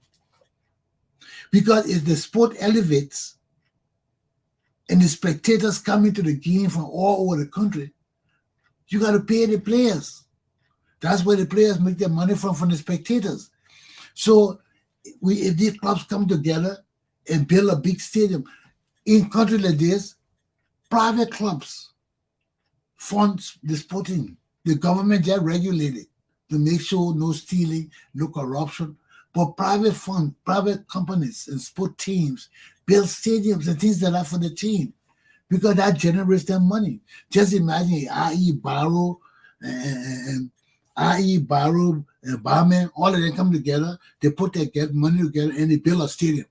Because if the sport elevates and the spectators come into the game from all over the country, you got to pay the players. That's where the players make their money from the spectators. So if these clubs come together and build a big stadium, in countries like this, private clubs fund the sporting. The government just regulate it to make sure no stealing, no corruption. But private companies and sport teams build stadiums and things like that for the team because that generates them money. Just imagine IE Barrow and Barman, all of them come together, they put their money together and they build a stadium.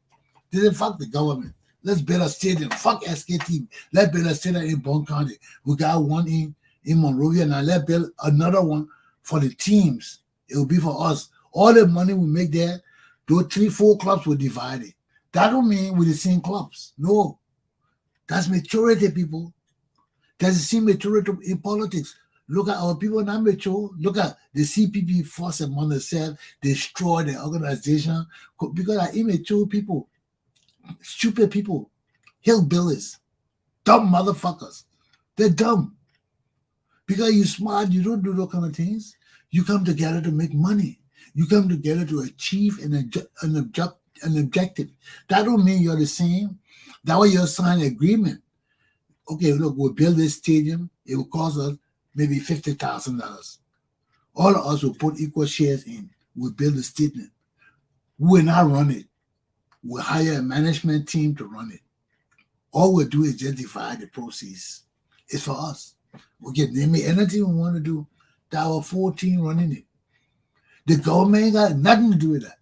They say, fuck the government. Let's build a stadium. Fuck SKT. Let's build a stadium in Bon County. We got one in in Monrovia, and let's build another one for the teams. It will be for us. All the money we make there, those 3-4 clubs will divide it. That don't mean we're the same clubs. No. That's maturity, people. That's the same maturity in politics. Look at our people not mature. Look at the CPP force among themselves, destroy the organization because they're immature people, stupid people, hillbillies, dumb motherfuckers. They're dumb. Because you're smart, you don't do those kind of things. You come together to make money. You come together to achieve an objective. That don't mean you're the same. That way you'll sign an agreement. Okay, look, we'll build this stadium. It will cost us maybe $50,000. All of us will put equal shares in. We'll build the stadium. We will not run it. We'll hire a management team to run it. All we'll do is just divide the proceeds. It's for us. We can name it anything we want to do. There are 14 running it. The government ain't got nothing to do with that.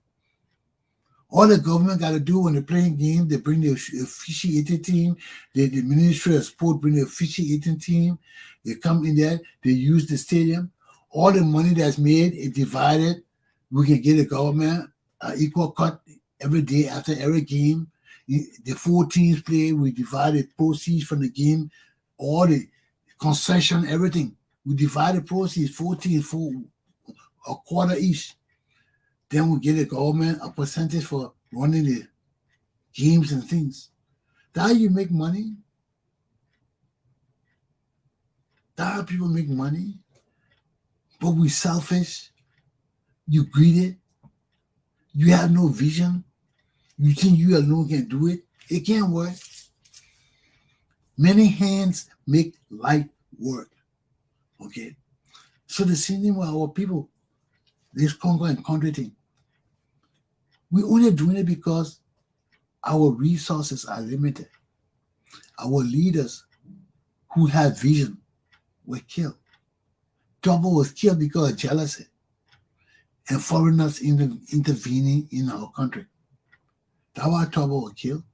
All the government got to do when they're playing games, they bring the officiating team. The Ministry of Sport bring the officiating team. They come in there. They use the stadium. All the money that's made is divided. We can get the government an equal cut every day after every game. The 4 teams play. We divide the proceeds from the game. All the concession, everything. We divide the proceeds, 4 teams, for a quarter each. Then we get the government a percentage for running the games and things. That's how you make money. That's how people make money. But we selfish. You greedy. You have no vision. You think you alone can do it. It can't work. Many hands make light work. Okay? So the same thing with our people. This Congau and country thing. We're only doing it because our resources are limited. Our leaders who have vision were killed. Tobo was killed because of jealousy and foreigners intervening in our country. That's why Tobo was killed.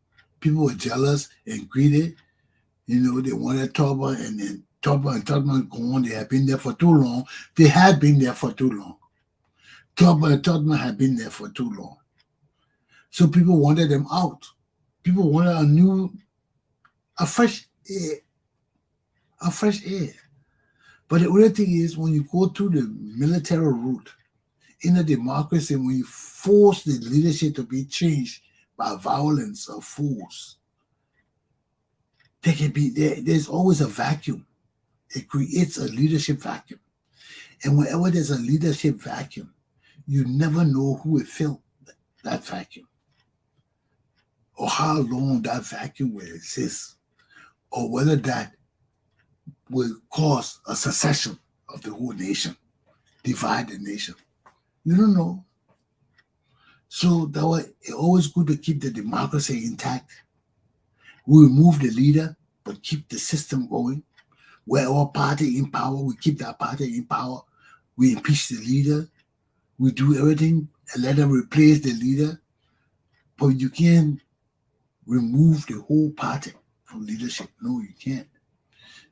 People were jealous and greedy. You know, they wanted Tobo, and then Tobo and Tubman gone. They had been there for too long. They had been there for too long. Tobo and Tubman had been there for too long. So people wanted them out. People wanted a fresh air. A fresh air. But the only thing is, when you go through the military route, in a democracy, when you force the leadership to be changed by violence or force, there's always a vacuum. It creates a leadership vacuum. And whenever there's a leadership vacuum, you never know who will fill that vacuum, or how long that vacuum will exist, or whether that will cause a secession of the whole nation, divide the nation. You don't know. So that way, it's always good to keep the democracy intact. We remove the leader, but keep the system going. Where our party in power, we keep that party in power. We impeach the leader. We do everything and let them replace the leader. But you can't remove the whole party from leadership. No, you can't.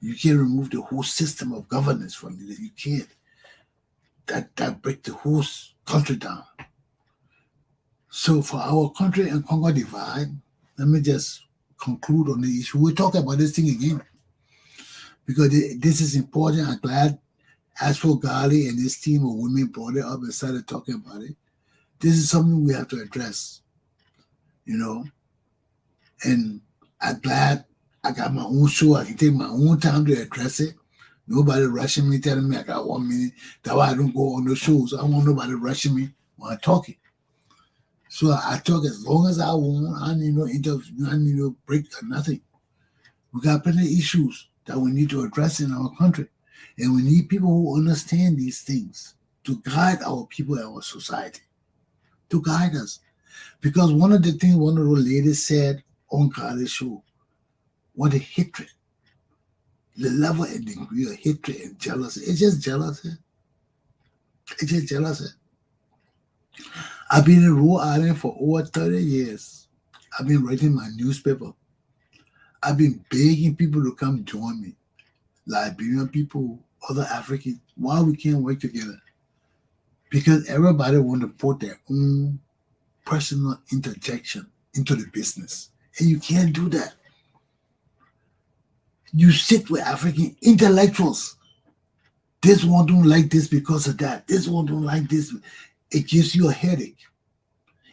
You can't remove the whole system of governance from leadership. You can't. That breaks the whole country down. So for our country and Congau divide, let me just conclude on the issue. We'll talk about this thing again, because this is important. I'm glad Ashford Gali and his team of women brought it up and started talking about it. This is something we have to address, you know. And I'm glad I got my own show. I can take my own time to address it. Nobody rushing me, telling me I got 1 minute. That's why I don't go on the shows. I don't want nobody rushing me when I'm talking. So I talk as long as I want. I need no interview. I need no break or nothing. We got plenty of issues that we need to address in our country. And we need people who understand these things to guide our people and our society, to guide us. Because one of the things one of the ladies said on Kali's show, what a hatred. The level and degree of hatred and jealousy. It's just jealousy. It's just jealousy. I've been in Rhode Island for over 30 years. I've been writing my newspaper. I've been begging people to come join me. Liberian people, other Africans, why we can't work together? Because everybody want to put their own personal interjection into the business. And you can't do that. You sit with African intellectuals. This one don't like this because of that. This one don't like this. It gives you a headache.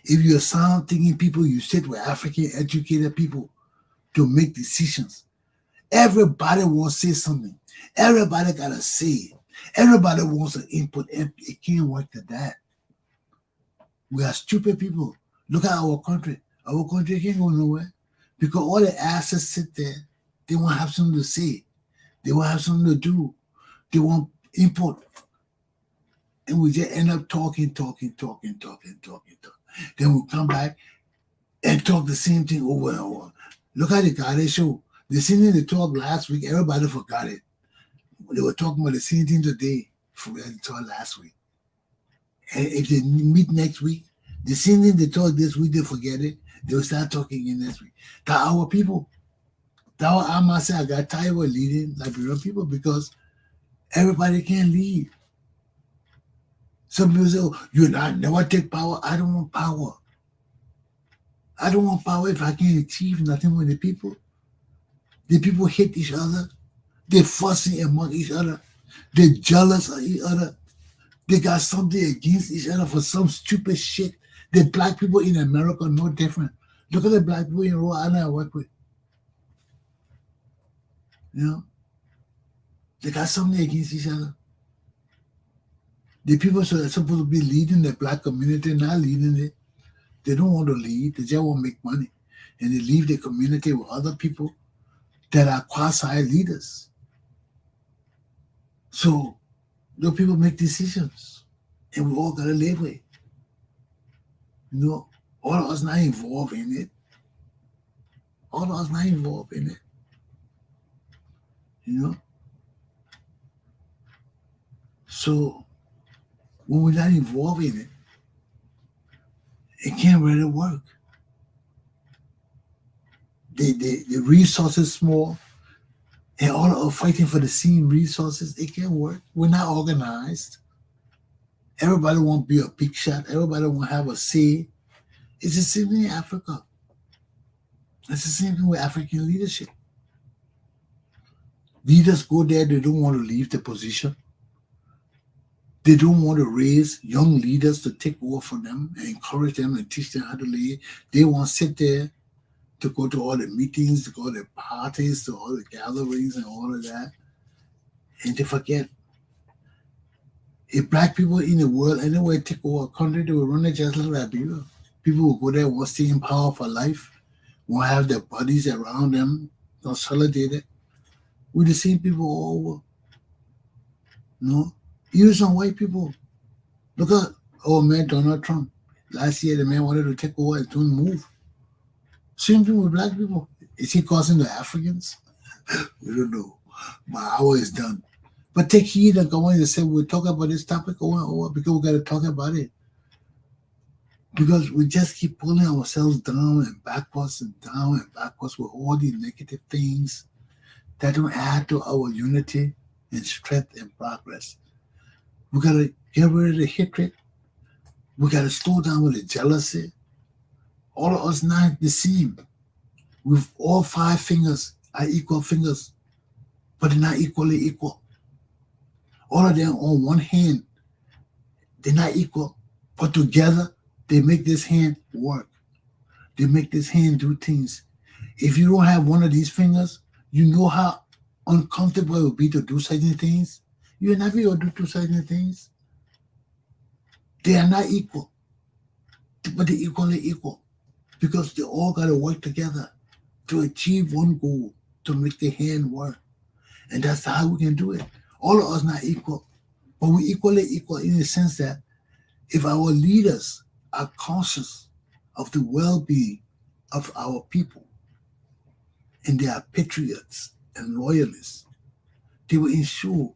If you're sound thinking people, you sit with African educated people to make decisions. Everybody wants to say something. Everybody got to say it. Everybody wants an input. It can't work like that. We are stupid people. Look at our country. Our country can't go nowhere because all the assets sit there. They won't have something to say. They won't have something to do. They want input. And we just end up talking. Then we come back and talk the same thing over and over. Look at the guy show. The same thing they talked last week, everybody forgot it. They were talking about the same thing today, forgot to talk last week. And if they meet next week, the same thing they talked this week, they forget it. They will start talking again next week. That our people. That I must say I got tired of leading Liberian people because everybody can't lead. Some people say, oh, you never take power. I don't want power. I don't want power if I can't achieve nothing with the people. The people hate each other. They're fussing among each other. They're jealous of each other. They got something against each other for some stupid shit. The black people in America are no different. Look at the black people in Rhode Island I work with. You know? They got something against each other. The people that are supposed to be leading the black community not leading it. They don't want to lead. They just want to make money. And they leave the community with other people that are quasi-leaders. So those people make decisions. And we all got to live with it. You know, all of us not involved in it. All of us not involved in it. You know? So when we're not involved in it, it can't really work. The resources small, and all of us fighting for the same resources, it can't work. We're not organized. Everybody want to be a big shot. Everybody want to have a say. It's the same thing in Africa. It's the same thing with African leadership. Leaders go there, they don't want to leave the position. They don't want to raise young leaders to take over for them and encourage them and teach them how to lead. They want to sit there to go to all the meetings, to go to the parties, to all the gatherings and all of that. And they forget. If black people in the world anyway take over a country, they will run it just like Liberia. People will go there, want to stay in power for life, want to have their bodies around them, consolidated. With the same people all over. No? Even some white people. Look at old man Donald Trump. Last year, the man wanted to take over and don't move. Same thing with black people. Is he causing the Africans? We don't know. My hour is done. But take heed and come on and say we'll talk about this topic over because we got to talk about it. Because we just keep pulling ourselves down and backwards with all these negative things that don't add to our unity and strength and progress. We got to get rid of the hatred. We got to slow down with the jealousy. All of us not the same. With all 5 fingers are equal fingers, but they're not equally equal. All of them on one hand, they're not equal, but together they make this hand work. They make this hand do things. If you don't have one of these fingers, you know how uncomfortable it would be to do certain things. You will not be able to do certain things. They are not equal, but they're equally equal because they all got to work together to achieve one goal, to make the hand work. And that's how we can do it. All of us not equal, but we're equally equal in the sense that if our leaders are conscious of the well-being of our people and they are patriots and loyalists, they will ensure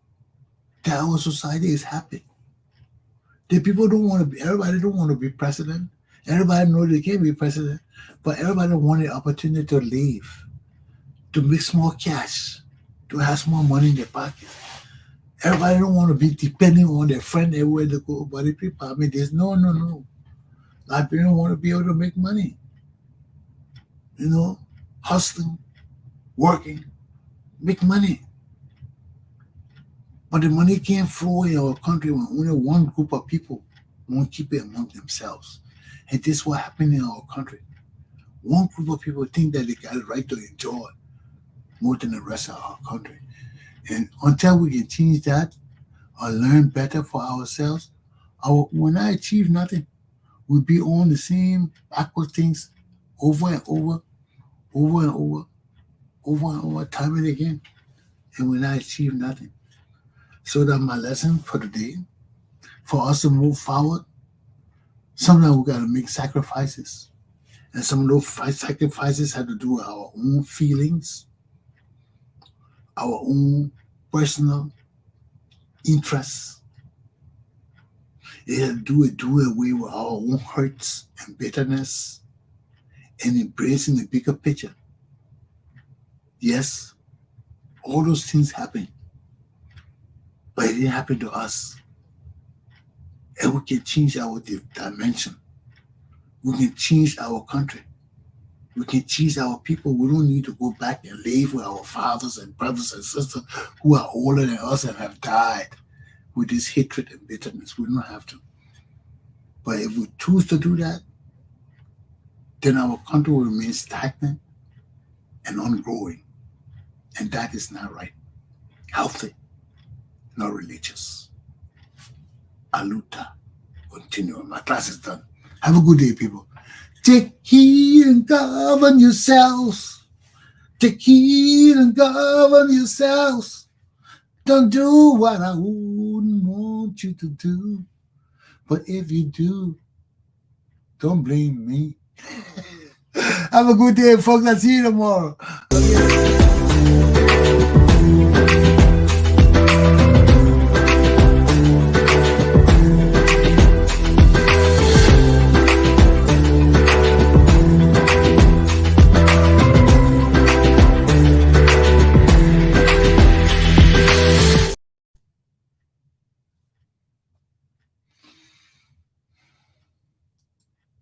that our society is happy. The people don't want to be, everybody don't want to be president. Everybody knows they can't be president, but everybody want the opportunity to live, to make small cash, to have small money in their pocket. Everybody don't want to be depending on their friend everywhere they go. But if people, I mean, there's no. A lot of people don't want to be able to make money. You know, hustling, working, make money. But the money can't flow in our country when only one group of people won't keep it among themselves. And this is what happened in our country. One group of people think that they got the right to enjoy more than the rest of our country. And until we can change that or learn better for ourselves, we'll not achieve nothing. We'll be on the same backward things over and over, time and again. And we'll not achieve nothing. So that's my lesson for today. For us to move forward, sometimes we got to make sacrifices. And some of those sacrifices have to do with our own feelings, our own personal interests. It has to do away with our own hurts and bitterness and embracing the bigger picture. Yes, all those things happen, but it didn't happen to us. And we can change our dimension. We can change our country. We can change our people. We don't need to go back and live with our fathers and brothers and sisters who are older than us and have died with this hatred and bitterness. We don't have to. But if we choose to do that, then our country will remain stagnant and ungrowing. And that is not right. Healthy, not religious. Aluta. Continue. My class is done. Have a good day, people. Take heed and govern yourselves. Take heed and govern yourselves. Don't do what I wouldn't want you to do. But if you do, don't blame me. Have a good day, folks. I'll see you tomorrow. Okay.